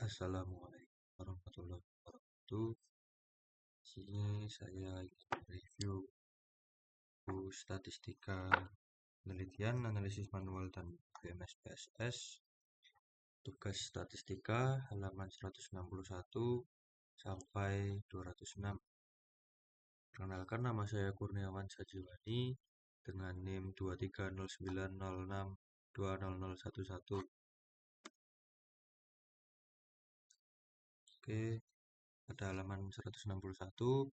Assalamualaikum warahmatullahi wabarakatuh. Sini saya ingin review buku statistika penelitian, analisis manual dan BMS PSS. Tugas statistika halaman 161 sampai 206. Perkenalkan, nama saya Kurniawan Sajiwani dengan NIM 230906200011. Oke, pada halaman 161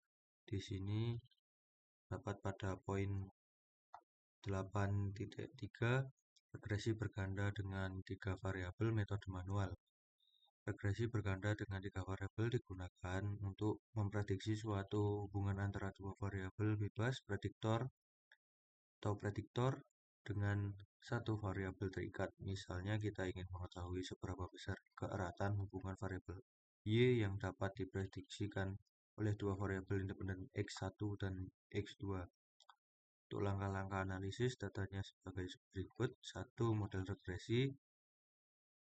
di sini dapat pada poin 8.3 regresi berganda dengan 3 variabel metode manual. Regresi berganda dengan 3 variabel digunakan untuk memprediksi suatu hubungan antara dua variabel bebas prediktor atau prediktor dengan satu variabel terikat. Misalnya kita ingin mengetahui seberapa besar keeratan hubungan variabel Y yang dapat diprediksikan oleh dua variabel independen X1 dan X2. Untuk langkah-langkah analisis datanya sebagai berikut. 1. Model regresi.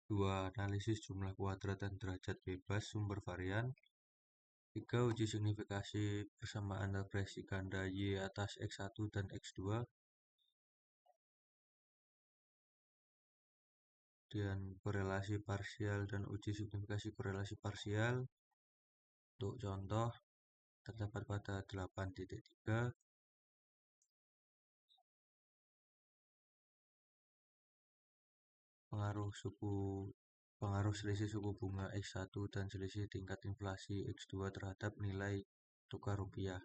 2. Analisis jumlah kuadrat dan derajat bebas sumber varian. 3. Uji signifikasi persamaan regresi ganda Y atas X1 dan X2. Kemudian korelasi parsial dan uji signifikasi korelasi parsial. Untuk contoh terdapat pada 8.3. Pengaruh selisih suku bunga X1 dan selisih tingkat inflasi X2 terhadap nilai tukar rupiah.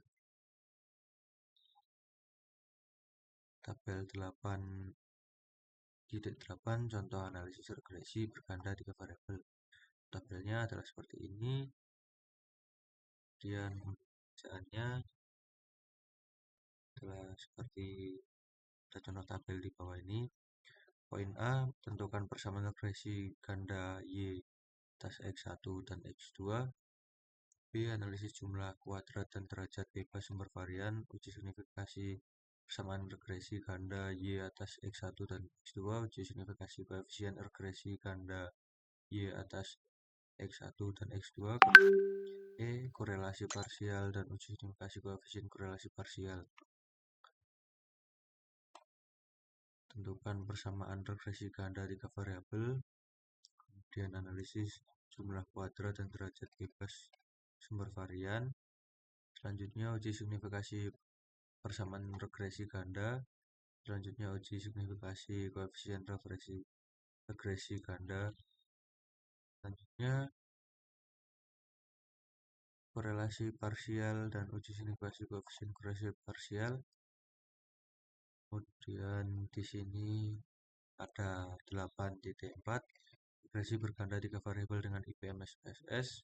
Tabel 8.8 contoh analisis regresi berganda 3 variabel. Tabelnya adalah seperti ini. Kemudian pengerjaannya adalah seperti pada contoh tabel di bawah ini. Poin A, tentukan persamaan regresi ganda Y atas X1 dan X2. B, analisis jumlah kuadrat dan derajat bebas sumber varian. Uji signifikasi persamaan regresi ganda Y atas X1 dan X2. Uji signifikasi koefisien regresi ganda Y atas X1 dan X2. E, korelasi parsial dan uji signifikasi koefisien korelasi parsial. Tentukan persamaan regresi ganda 3 variabel. Kemudian analisis jumlah kuadrat dan derajat bebas sumber varian. Selanjutnya uji signifikasi persamaan regresi ganda. Selanjutnya uji signifikasi koefisien regresi ganda. Selanjutnya korelasi parsial dan uji signifikasi koefisien korelasi parsial. Kemudian di sini ada 8.4 regresi berganda 3 variabel dengan IPMS PSS.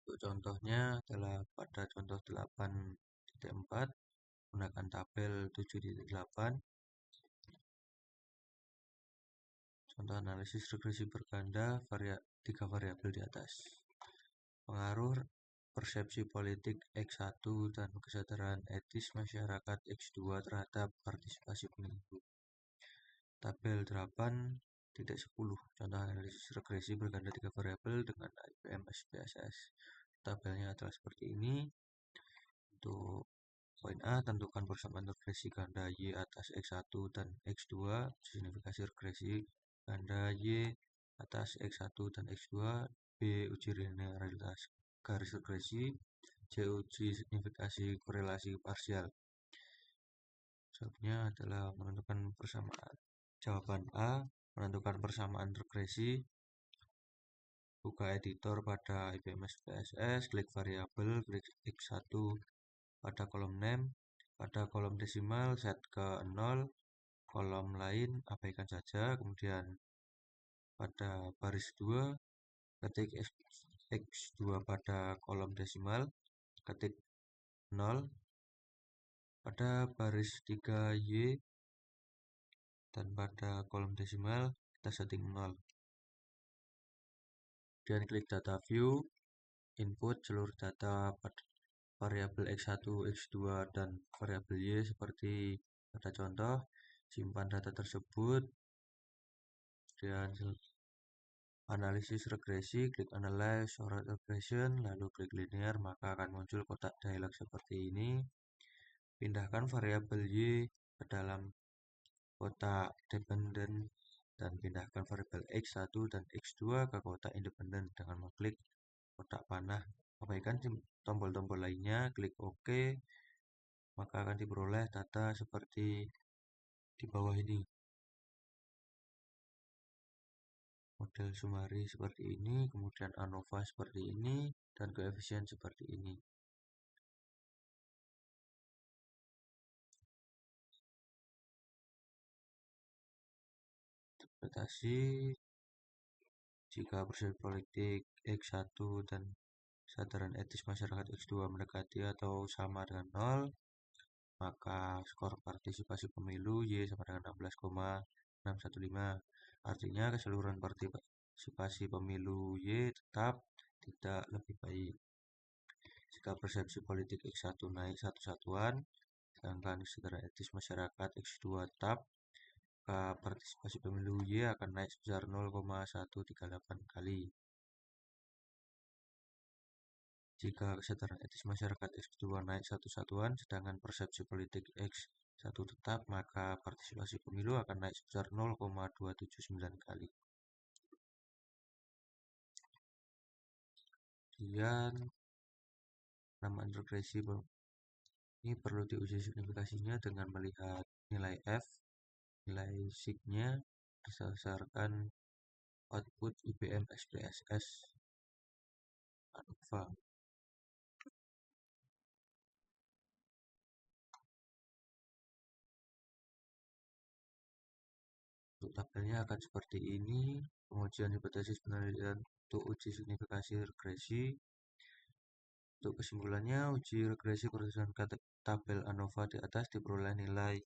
Untuk contohnya adalah pada contoh 8.4 menggunakan tabel 7.8. Contoh analisis regresi berganda 3 variabel di atas. Pengaruh persepsi politik X1 dan kesadaran etis masyarakat X2 terhadap partisipasi pemilu. Tabel 8.10 contoh analisis regresi berganda 3 variabel dengan IPMS PSS. Tabelnya adalah seperti ini. Untuk poin A, tentukan persamaan regresi ganda Y atas X1 dan X2. Signifikasi regresi ganda Y atas X1 dan X2. B, uji linearitas garis regresi. C, uji signifikasi korelasi parsial. Jawabnya adalah menentukan persamaan. Jawaban A, menentukan persamaan regresi. Buka editor pada IPMS PSS, klik variabel, klik X1 pada kolom name, pada kolom desimal set ke 0, kolom lain abaikan saja. Kemudian pada baris 2 ketik X2 pada kolom desimal, ketik 0. Pada baris 3Y dan pada kolom desimal kita setting 0. Kemudian klik data view, input seluruh data pada variabel X1, X2 dan variabel Y seperti pada contoh. Simpan data tersebut. Kemudian Analisis regresi, klik Analyze Short Regression, lalu klik Linear, maka akan muncul kotak dialog seperti ini. Pindahkan variabel Y ke dalam kotak dependent dan pindahkan variabel X1 dan X2 ke kotak independen dengan mengklik kotak panah. Abaikan tombol-tombol lainnya, klik OK, maka akan diperoleh data seperti di bawah ini. Model Sumari seperti ini, kemudian ANOVA seperti ini, dan koefisien seperti ini. Interpretasi, jika persepsi politik X1 dan kesadaran etis masyarakat X2 mendekati atau sama dengan 0, maka skor partisipasi pemilu Y sama dengan 16,615. Artinya keseluruhan partisipasi pemilu Y tetap tidak lebih baik. Jika persepsi politik X1 naik 1 satuan, sedangkan kesadaran etis masyarakat X2 tetap, maka partisipasi pemilu Y akan naik sebesar 0,138 kali. Jika kesadaran etis masyarakat X2 naik 1 satuan, sedangkan persepsi politik X1 tetap, maka partisipasi pemilu akan naik sebesar 0,279 kali. Kemudian, penamaan regresi ini perlu diuji signifikasinya dengan melihat nilai F, nilai sig-nya berdasarkan output IBM SPSS ANOVA. Untuk tabelnya akan seperti ini. Pengujian hipotesis penelitian untuk uji signifikasi regresi. Untuk kesimpulannya, uji regresi berdasarkan tabel ANOVA di atas diperoleh nilai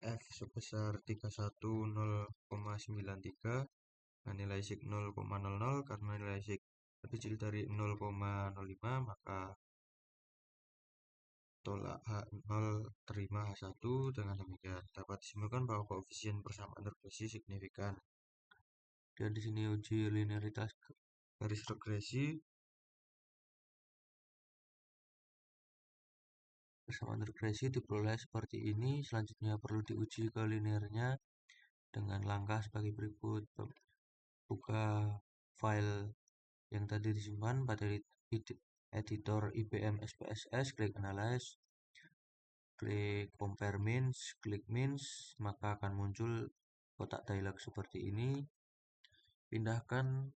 F sebesar 310,93 dan nilai sig 0,00. Karena nilai sig lebih kecil dari 0,05, maka tolak H0 terima H1. Dengan demikian dapat disimpulkan bahwa koefisien persamaan regresi signifikan. Dan di sini uji linearitas garis regresi. Persamaan regresi diperoleh seperti ini. Selanjutnya perlu diuji ke linearnya dengan langkah sebagai berikut. Buka file yang tadi disimpan pada editor IBM SPSS, klik Analyze, klik Compare Means, klik Means, maka akan muncul kotak dialog seperti ini. Pindahkan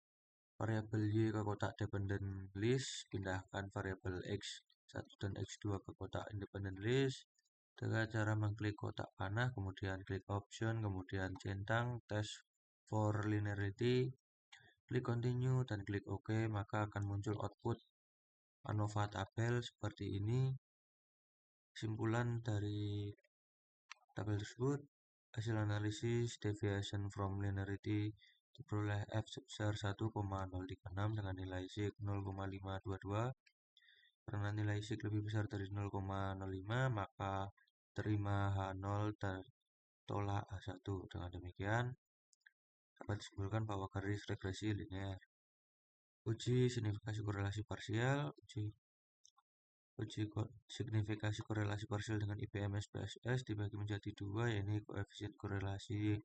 variabel Y ke kotak dependent list, pindahkan variabel X1 dan X2 ke kotak independent list dengan cara mengklik kotak panah, kemudian klik option, kemudian centang test for linearity, klik continue dan klik OK, maka akan muncul output ANOVA tabel seperti ini. Kesimpulan dari tabel tersebut, hasil analisis deviation from linearity diperoleh F sebesar 1,036 dengan nilai sig 0,522. Karena nilai sig lebih besar dari 0,05, maka terima H0 dan tolak H1. Dengan demikian dapat disimpulkan bahwa garis regresi linear. Uji signifikasi korelasi parsial. Uji signifikasi korelasi parsial dengan IBM SPSS dibagi menjadi dua, yaitu koefisien korelasi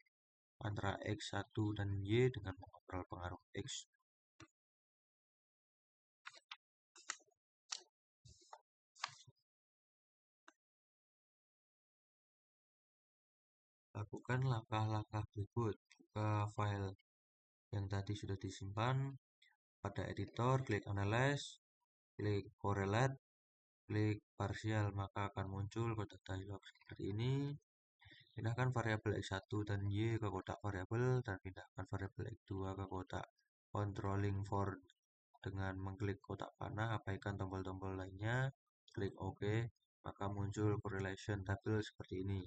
antara X1 dan Y dengan mengontrol pengaruh X. Lakukan langkah-langkah berikut. Buka file yang tadi sudah disimpan pada editor, klik Analyze, klik Correlate, klik Parsial, maka akan muncul kotak dialog seperti ini. Pindahkan variabel X1 dan Y ke kotak variabel dan pindahkan variabel X2 ke kotak controlling for dengan mengklik kotak panah. Abaikan tombol-tombol lainnya, klik OK, maka muncul correlation tabel seperti ini.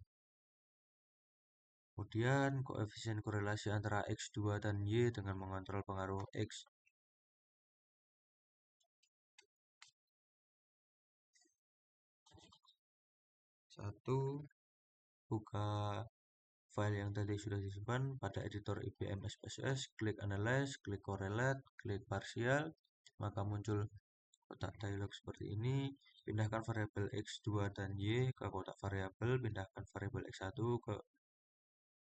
Kemudian koefisien korelasi antara X2 dan Y dengan mengontrol pengaruh X Satu, buka file yang tadi sudah disimpan pada editor IBM SPSS, klik Analyze, klik Correlate, klik Partial, maka muncul kotak dialog seperti ini. Pindahkan variabel X2 dan Y ke kotak variabel, pindahkan variabel X1 ke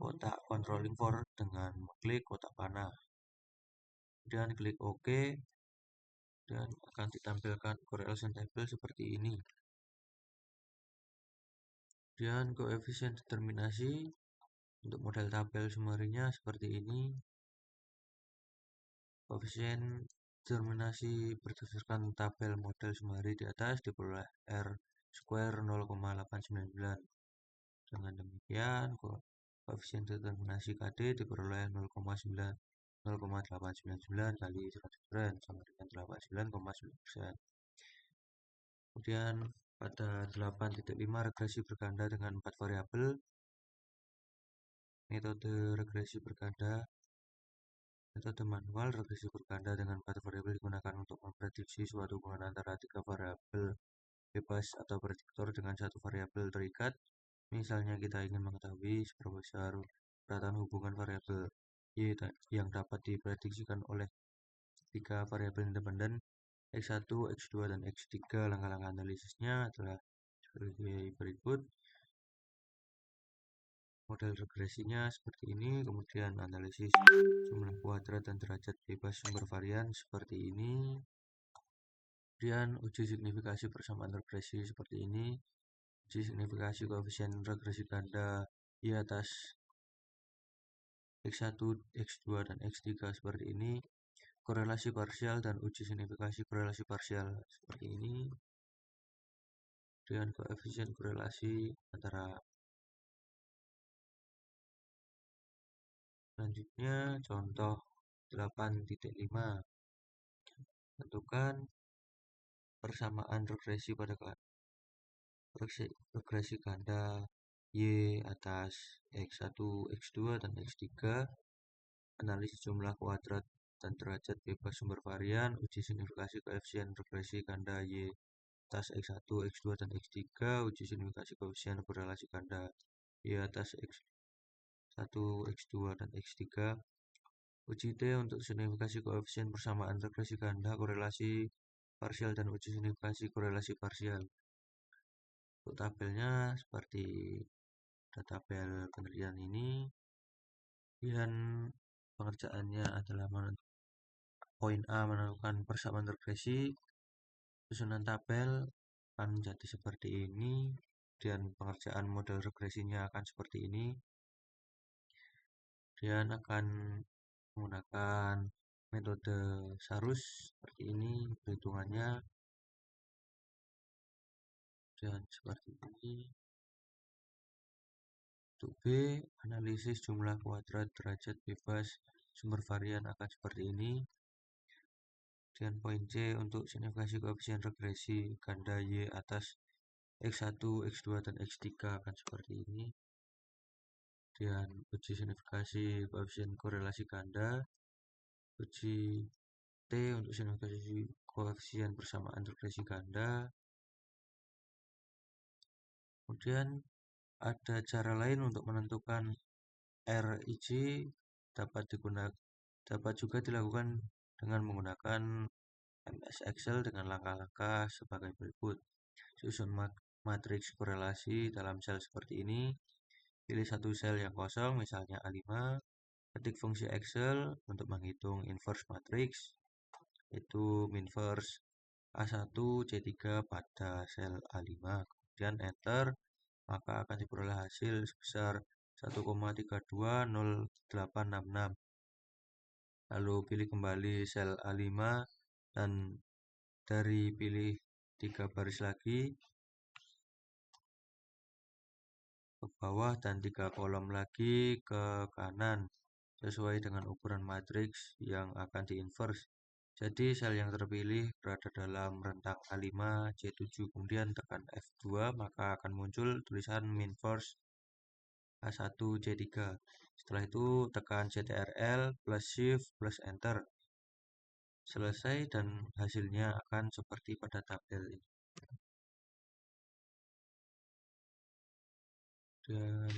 kotak controlling for dengan mengklik kotak panah. Kemudian klik OK, dan akan ditampilkan correlation table seperti ini. Kemudian koefisien determinasi untuk model tabel summary-nya seperti ini. Koefisien determinasi berdasarkan tabel model summary di atas diperoleh R square 0,899. Dengan demikian, koefisien determinasi KD diperoleh 0,899 kali 100% sama dengan 89,9%. Kemudian pada 8.5 regresi berganda dengan 4 variabel. Metode regresi berganda. Metode manual regresi berganda dengan 4 variabel digunakan untuk memprediksi suatu hubungan antara 3 variabel bebas atau prediktor dengan satu variabel terikat. Misalnya kita ingin mengetahui seberapa besar keratan hubungan variabel Y yang dapat diprediksikan oleh 3 variabel independen X1, X2, dan X3. Langkah-langkah analisisnya adalah sebagai berikut. Model regresinya seperti ini, kemudian analisis jumlah kuadrat dan derajat bebas sumber varian seperti ini. Kemudian uji signifikasi persamaan regresi seperti ini. Uji signifikasi koefisien regresi ganda Y atas X1, X2, dan X3 seperti ini. Korelasi parsial dan uji signifikasi korelasi parsial seperti ini. Kemudian koefisien korelasi antara. Selanjutnya contoh 8.5. Tentukan persamaan regresi pada regresi ganda Y atas X1, X2, dan X3. Analisis jumlah kuadrat dan derajat bebas sumber varian. Uji signifikasi koefisien regresi ganda Y atas X1, X2, dan X3. Uji signifikasi koefisien korelasi ganda Y atas X1, X2, dan X3. Uji T untuk signifikasi koefisien persamaan regresi ganda, korelasi parsial, dan uji signifikasi korelasi parsial. Untuk tabelnya seperti tabel penelitian ini. Kemudian pengerjaannya adalah poin A menentukan persamaan regresi. Susunan tabel akan menjadi seperti ini. Dan pengerjaan model regresinya akan seperti ini. Kemudian akan menggunakan metode Sarus seperti ini perhitungannya. Dan seperti ini. Untuk B, analisis jumlah kuadrat derajat bebas sumber varian akan seperti ini. Dan poin C untuk signifikasi koefisien regresi ganda Y atas X1, X2, dan X3 akan seperti ini. Dan uji signifikasi koefisien korelasi ganda. Uji T untuk signifikasi koefisien persamaan regresi ganda. Kemudian ada cara lain untuk menentukan RIJ dapat juga dilakukan dengan menggunakan MS Excel dengan langkah-langkah sebagai berikut. Susun matriks korelasi dalam sel seperti ini. Pilih satu sel yang kosong, misalnya A5. Ketik fungsi Excel untuk menghitung inverse matriks, yaitu minverse A1 C3 pada sel A5. Kemudian enter, maka akan diperoleh hasil sebesar 1,320866. Lalu pilih kembali sel A5 dan dari pilih 3 baris lagi ke bawah dan 3 kolom lagi ke kanan sesuai dengan ukuran matriks yang akan diinverse. Jadi sel yang terpilih berada dalam rentang A5 C7, kemudian tekan F2 maka akan muncul tulisan minverse A1 C3. Setelah itu tekan CTRL plus shift plus enter. Selesai dan hasilnya akan seperti pada tabel ini. kemudian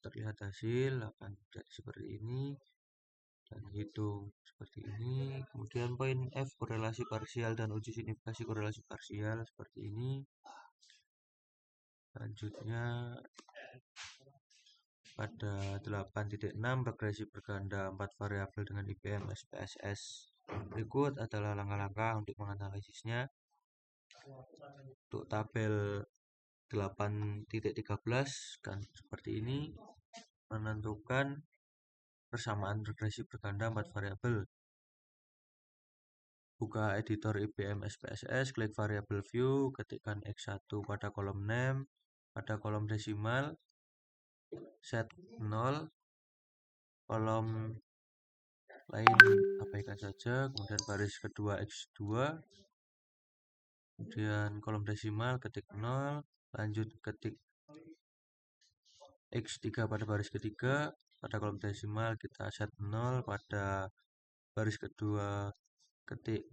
terlihat hasil akan jadi seperti ini, dan hitung seperti ini. Kemudian poin F, korelasi parsial dan uji signifikasi korelasi parsial seperti ini. Selanjutnya pada 8.6 regresi berganda 4 variabel dengan IPM SPSS. Berikut adalah langkah-langkah untuk menganalisisnya. Untuk tabel 8.13 kan seperti ini, menentukan persamaan regresi berganda 4 variabel. Buka editor IPM SPSS, klik variable view, ketikkan X1 pada kolom name, pada kolom desimal, set 0, kolom lain abaikan saja, kemudian baris kedua X2, kemudian kolom desimal ketik 0, lanjut ketik X3 pada baris ketiga, pada kolom desimal kita set 0, pada baris kedua ketik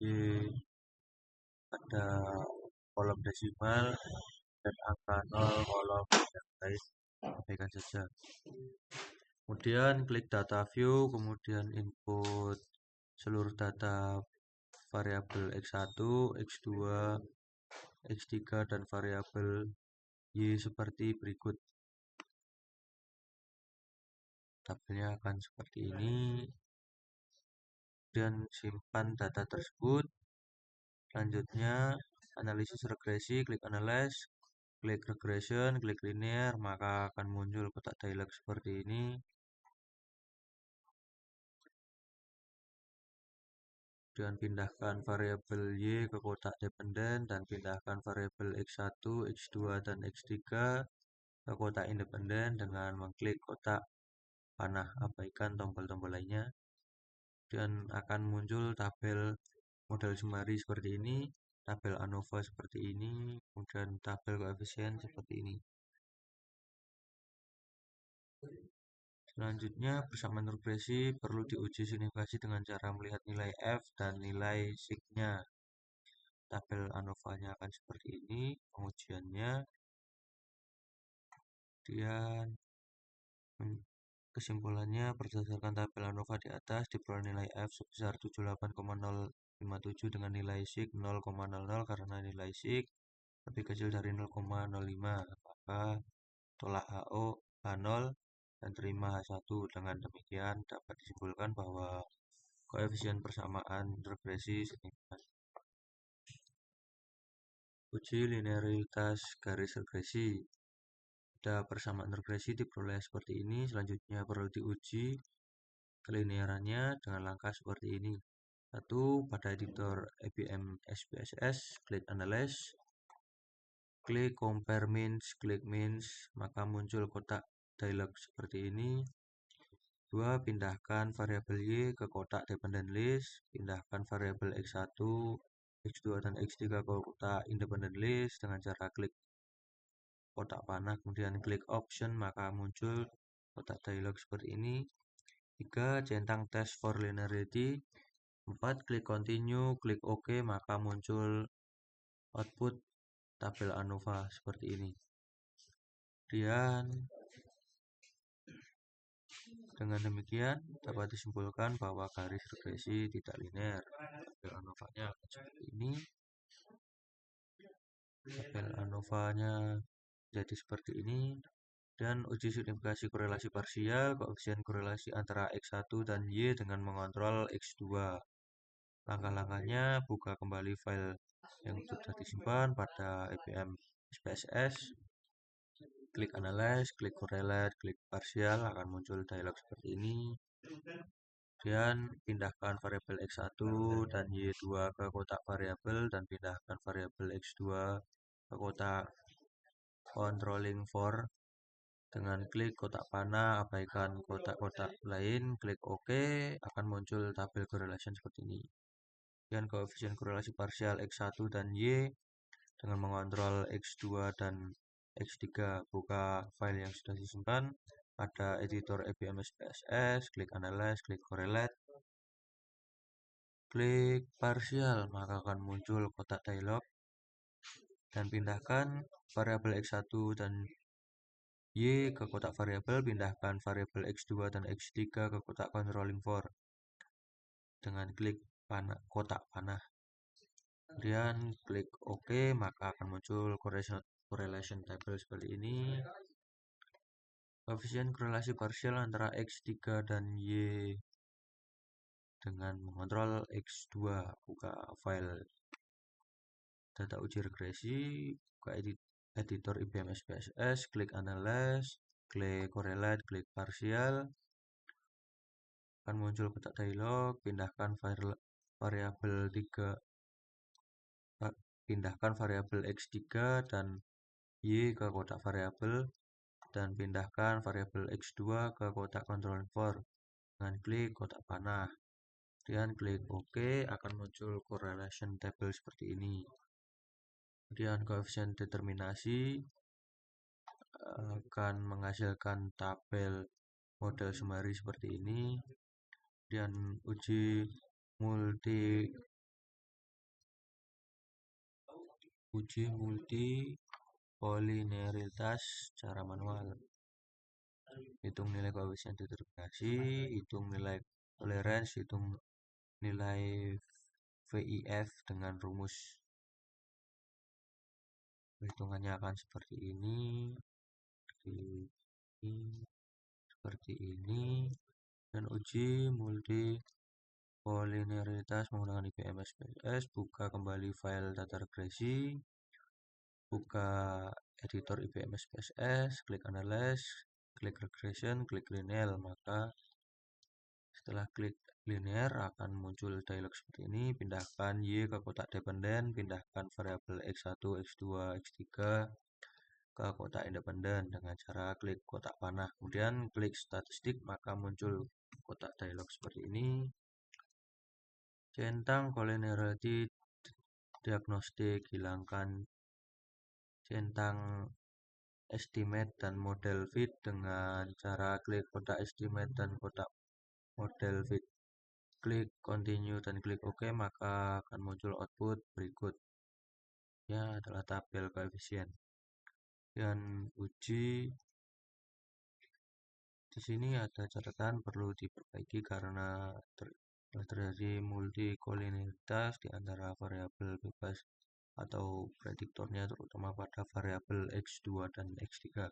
Y pada kolom desimal dan angka 0 kolom yang lain abaikan saja. Kemudian klik data view, kemudian input seluruh data variabel X1, X2, X3 dan variabel Y seperti berikut. Tabelnya akan seperti ini. Kemudian simpan data tersebut. Selanjutnya analisis regresi, klik analyze, klik regression, klik linear, maka akan muncul kotak dialog seperti ini. Kemudian pindahkan variabel Y ke kotak dependen dan pindahkan variabel X1, X2, dan X3 ke kotak independen dengan mengklik kotak panah abaikan tombol-tombol lainnya. Dan akan muncul tabel model Sumari seperti ini, tabel ANOVA seperti ini, kemudian tabel koefisien seperti ini. Selanjutnya, persamaan regresi perlu diuji signifikasi dengan cara melihat nilai F dan nilai sig-nya. Tabel ANOVA-nya akan seperti ini, pengujiannya. Kemudian kesimpulannya, berdasarkan tabel ANOVA di atas, diperoleh nilai F sebesar 78,057 dengan nilai sig 0,00 karena nilai sig lebih kecil dari 0,05. Maka tolak HO, H0, dan terima H1. Dengan demikian dapat disimpulkan bahwa koefisien persamaan regresi signifikan. Uji linearitas garis regresi. Pada persamaan regresi diperoleh seperti ini. Selanjutnya perlu diuji kelinearannya dengan langkah seperti ini. 1. Pada editor IPM SPSS, klik Analyze, klik Compare Means, klik Means, maka muncul kotak dialog seperti ini. 2. Pindahkan variabel Y ke kotak dependent list, pindahkan variabel X1, X2, dan X3 ke kotak independent list dengan cara klik kotak panah, kemudian klik Option, maka muncul kotak dialog seperti ini. 3. Centang test for linearity. 4. Klik Continue, klik OK, maka muncul output tabel ANOVA seperti ini. Kemudian dengan demikian dapat disimpulkan bahwa garis regresi tidak linear. Tabel ANOVA-nya seperti ini. Tabel ANOVA-nya jadi seperti ini. Dan uji signifikasi korelasi parsial, koefisien korelasi antara X1 dan Y dengan mengontrol X2. Langkah-langkahnya, buka kembali file yang sudah disimpan pada IPM SPSS, klik Analyze, klik Correlate, klik Parsial, akan muncul dialog seperti ini. Kemudian pindahkan variabel X1 dan Y2 ke kotak variabel dan pindahkan variabel X2 ke kotak controlling for dengan klik kotak panah, abaikan kotak-kotak lain, klik OK, akan muncul tabel correlation seperti ini. Dan koefisien korelasi parsial X1 dan Y dengan mengontrol X2 dan X3, buka file yang sudah disimpan pada editor IPM SPSS, klik Analyze, klik Correlate, klik Parsial, maka akan muncul kotak dialog Dan pindahkan variabel X1 dan Y ke kotak variabel, pindahkan variabel X2 dan X3 ke kotak controlling for dengan klik kotak panah. Kemudian klik OK, maka akan muncul correlation table seperti ini. Koefisien korelasi parsial antara X3 dan Y dengan mengontrol X2. Buka file data uji regresi, buka editor IBM SPSS, klik analyze, klik correlate, klik parsial. Akan muncul kotak dialog, pindahkan variabel 3, pindahkan variabel X3 dan Y ke kotak variabel, dan pindahkan variabel X2 ke kotak control for dengan klik kotak panah. Kemudian klik OK, akan muncul correlation table seperti ini. Kemudian koefisien determinasi akan menghasilkan tabel model Sumari seperti ini. Kemudian uji multi kolineritas secara manual. Hitung nilai koefisien determinasi, hitung nilai toleransi, hitung nilai VIF dengan rumus. Perhitungannya akan seperti ini, seperti ini, dan uji multi kolineritas menggunakan IBM SPSS. Buka kembali file data regresi, buka editor IBM SPSS, klik analyze, klik regression, klik linear. Maka setelah klik linear akan muncul dialog seperti ini. Pindahkan Y ke kotak dependen, pindahkan variabel X1, X2, X3 ke kotak independen dengan cara klik kotak panah. Kemudian klik statistik, maka muncul kotak dialog seperti ini. Centang kolineritas diagnostik, hilangkan centang estimate dan model fit dengan cara klik kotak estimate dan kotak model fit. Klik continue dan klik OK, maka akan muncul output berikut. Ya, adalah tabel koefisien. Dan uji di sini ada catatan perlu diperbaiki karena terjadi multi kolineritas di antara variabel bebas atau prediktornya, terutama pada variabel X2 dan X3.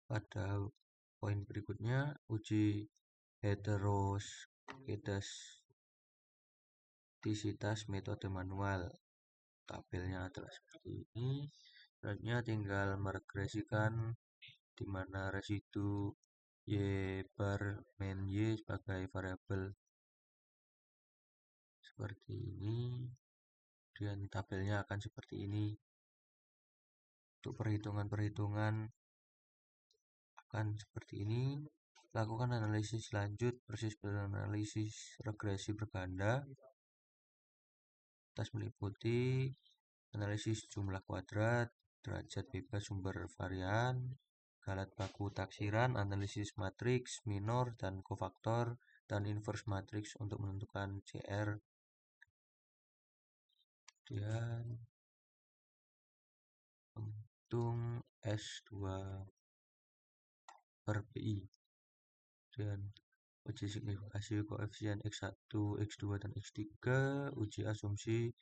Pada poin berikutnya, uji heteroskedastisitas metode manual. Tabelnya adalah seperti ini. Selanjutnya tinggal meregresikan di mana residu Y bar min Y sebagai variabel seperti ini. Dan tabelnya akan seperti ini. Untuk perhitungan-perhitungan akan seperti ini. Lakukan analisis lanjut persis analisis regresi berganda. Tas meliputi analisis jumlah kuadrat, derajat bebas sumber varian, galat baku taksiran, analisis matriks minor dan kofaktor, dan inverse matriks untuk menentukan CR. Dan menghitung S2 per PI. Dan uji signifikasi koefisien X1, X2, dan X3, uji asumsi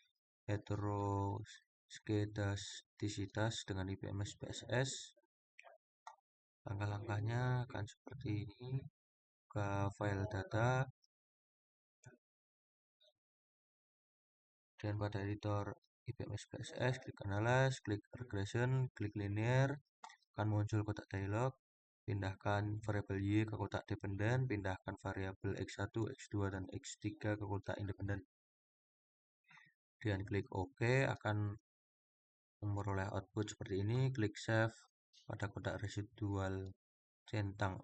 heteroskedastisitas dengan IBM SPSS. Langkah-langkahnya akan seperti ini. Buka file data, dan pada editor IBM SPSS, klik analyze, klik regression, klik linear, akan muncul kotak dialog. Pindahkan variabel Y ke kotak dependen, pindahkan variabel X1, X2, dan X3 ke kotak independen. Dan klik OK, akan memperoleh output seperti ini. Klik save pada kotak residual centang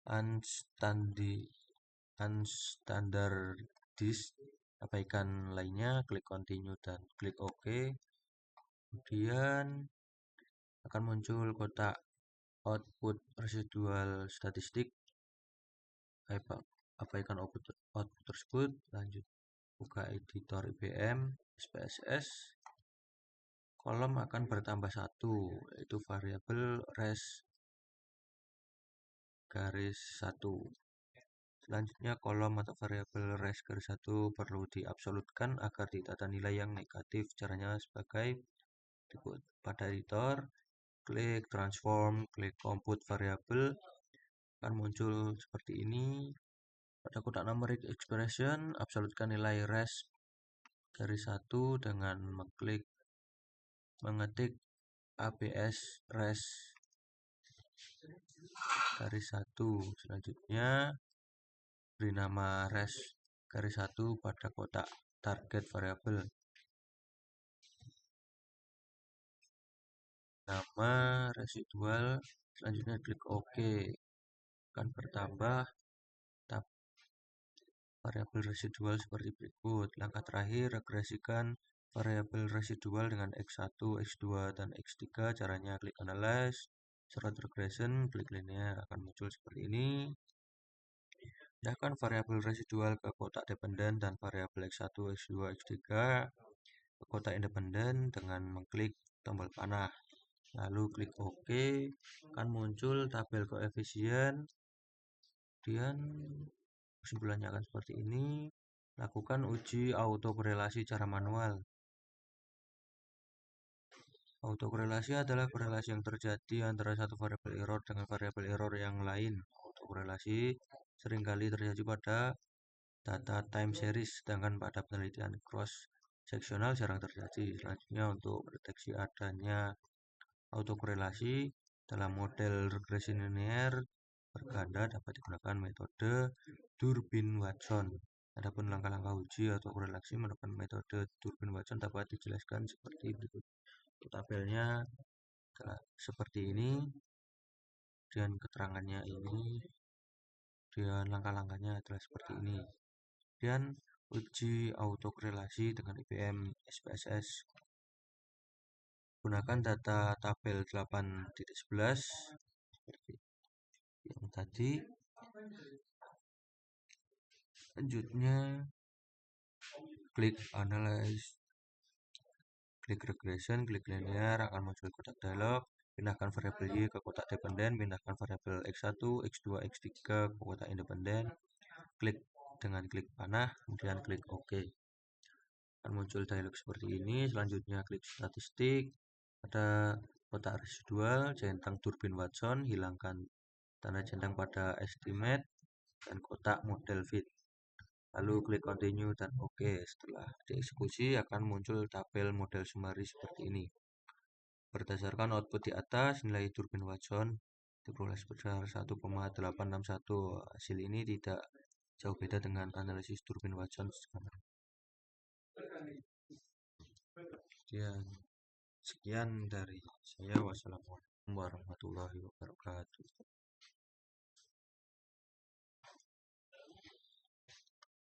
unstandardized. Abaikan lainnya, klik continue dan klik OK. Kemudian akan muncul kotak output residual statistik. Abaikan output tersebut, lanjut. buka editor IBM, SPSS, kolom akan bertambah satu, yaitu variabel res garis 1. Selanjutnya kolom atau variabel res garis 1 perlu diabsolutkan agar ditata nilai yang negatif. Caranya sebagai berikut. Pada editor, klik transform, klik compute variabel, akan muncul seperti ini. Pada kotak numeric expression, absolutkan nilai res garis 1 dengan mengetik abs res garis 1. Selanjutnya, beri nama res garis 1 pada kotak target variabel. Nama residual, selanjutnya klik OK. Akan bertambah variabel residual seperti berikut. Langkah terakhir, regresikan variabel residual dengan X1, X2, dan X3. Caranya klik Analyze, Sort Regression, klik linear, akan muncul seperti ini. Pindahkan variabel residual ke kotak dependen dan variabel X1, X2, X3 ke kotak independen dengan mengklik tombol panah. Lalu klik OK, akan muncul tabel koefisien. Kemudian kesimpulannya akan seperti ini. Lakukan uji autokorelasi secara manual. Autokorelasi adalah korelasi yang terjadi antara satu variabel error dengan variabel error yang lain. Autokorelasi seringkali terjadi pada data time series, sedangkan pada penelitian cross-seksional jarang terjadi. Selanjutnya, untuk mendeteksi adanya autokorelasi dalam model regresi linear berganda dapat digunakan metode Durbin-Watson. Adapun langkah-langkah uji autokorelasi menggunakan metode Durbin-Watson dapat dijelaskan seperti berikut. Tabelnya seperti ini, dan keterangannya ini, dan langkah-langkahnya adalah seperti ini. Dan uji autokorelasi dengan IBM SPSS. Gunakan data tabel 8.11 seperti yang tadi. Selanjutnya, klik Analyze, klik Regression, klik Linear, akan muncul kotak dialog. Pindahkan variabel Y ke kotak dependen, pindahkan variabel X1, X2, X3 ke kotak independen. Klik dengan klik panah, kemudian klik OK. Akan muncul dialog seperti ini. Selanjutnya klik statistik. Pada kotak residual, centang Durbin-Watson, hilangkan tanda centang pada estimate dan kotak model fit. Lalu klik continue dan OK. Setelah dieksekusi akan muncul tabel model summary seperti ini. Berdasarkan output di atas, nilai Durbin-Watson diperoleh sebesar 1,861. Hasil ini tidak jauh beda dengan analisis Durbin-Watson. Sekian dari saya. Wassalamualaikum warahmatullahi wabarakatuh.